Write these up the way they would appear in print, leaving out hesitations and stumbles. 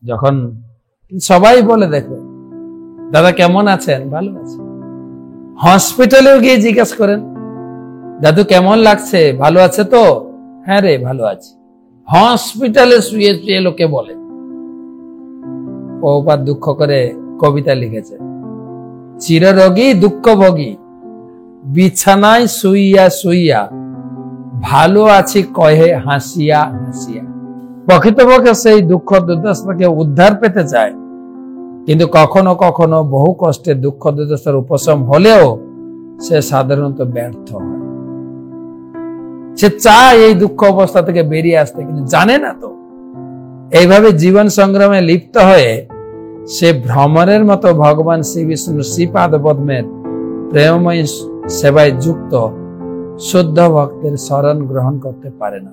যখন সবাই বলে, দেখো দাদা কেমন আছেন, ভালো আছে। হসপিটালেও গিয়ে জিজ্ঞেস করেন, দাদু কেমন লাগছে, ভালো আছে তো? হ্যাঁ রে ভালো আছে। হসপিটালে শুয়ে শুয়ে লোকে বলে। প্রভুপাদ দুঃখ করে কবিতা লিখেছে, চিররোগী দুঃখভোগী বিছানায় শুইয়া শুইয়া ভালো আছি কহে হাসিয়া হাসিয়া। প্রকৃতপক্ষে সেই দুঃখ দুর্দশাকে উদ্ধার পেতে চায়, কিন্তু কখনো কখনো বহু কষ্টে দুঃখ দুর্দশার উপশম হলেও সে সাধারণত ব্যর্থ হয়। সে চায় এই দুঃখ অবস্থা থেকে বেরিয়ে আসতে, কিন্তু জানে না তো। এইভাবে জীবন সংগ্রামে লিপ্ত হয়ে সে ভ্রমরের মতো ভগবান শ্রী বিষ্ণু শ্রীপাদ পদ্মের প্রেমময় সেবায় যুক্ত শুদ্ধ ভক্তের শরণ গ্রহণ করতে পারে না।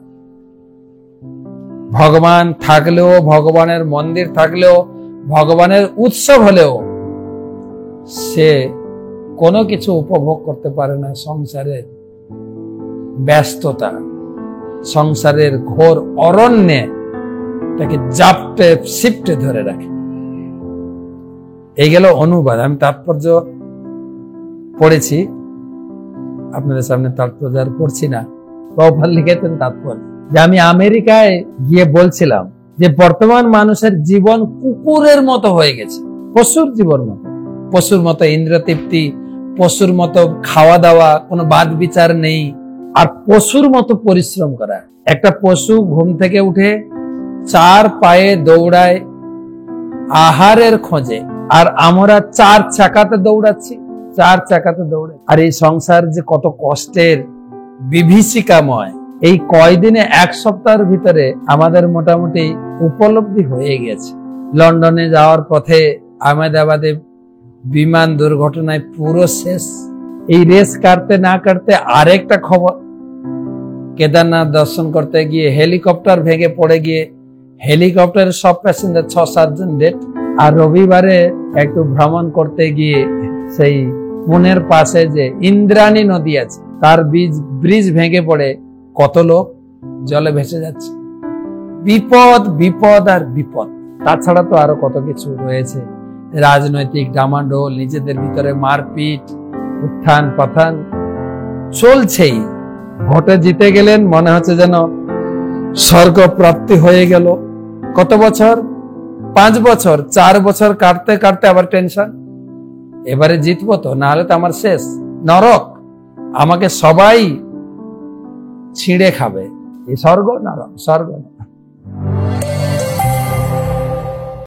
ভগবান থাকলেও, ভগবানের মন্দির থাকলেও, ভগবানের উৎসব হলেও সে কোনো কিছু উপভোগ করতে পারে না। সংসারের ব্যস্ততা, সংসারের ঘোর অরণ্যে তাকে জাপটে সিপটে ধরে রাখে। এই গেল অনুবাদ। আমি তাৎপর্য পড়েছি, আপনাদের সামনে তাৎপর্য আর পড়ছি না। প্রভুপাদ লিখেছেন তাৎপর্য যে আমি আমেরিকায় গিয়ে বলছিলাম যে বর্তমান মানুষের জীবন কুকুরের মতো হয়ে গেছে, পশুর জীবন মতো। পশুর মতো ইন্দ্রিয় তৃপ্তি, পশুর মতো খাওয়া দাওয়া, কোনো বাদ বিচার নেই, আর পশুর মতো পরিশ্রম করা। একটা পশু ঘুম থেকে উঠে 4 পায়ে দৌড়ায় আহারের খোঁজে, আর আমরা 4 চাকাতে দৌড়াচ্ছি, 4 চাকাতে দৌড়ে। আর এই সংসার যে কত কষ্টের, বিভীষিকাময়, এই কয়দিনে 1 সপ্তাহের ভিতরে আমাদের মোটামুটি উপলব্ধি হয়ে গেছে। লন্ডনে যাওয়ার পথে আহমেদাবাদে বিমান দুর্ঘটনায় পুরো শেষ। এই রেস কাটতে না কাটতে আরেকটা খবর, কেদারনাথ দর্শন করতে গিয়ে হেলিকপ্টার ভেঙে পড়ে গিয়ে হেলিকপ্টারের সব প্যাসেঞ্জার 6-7 জন ডেড। আর রবিবারে একটু ভ্রমণ করতে গিয়ে সেই পুনের পাশে যে ইন্দ্রাণী নদী আছে, তার ব্রিজ ভেঙে পড়ে কত লোক জলে ভেসে যাচ্ছে। বিপদ বিপদ আর বিপদ। তাছাড়া তো আরো কত কিছু রয়েছে, রাজনৈতিক ডামাডোল, নিজেদের ভিতরে মারপিট, উত্থান পতন চলছেই। ভোটে জিতে গেলেন, মনে হচ্ছে যেন স্বর্গ প্রাপ্তি হয়ে গেল। কত বছর, 5 বছর, 4 বছর কাটতে কাটতে আবার টেনশন, এবারে জিতবো তো, না হলে তো আমার শেষ, নরক, আমাকে সবাই ছিঁড়ে খাবে। এই স্বর্গ নরক, স্বর্গ নরক।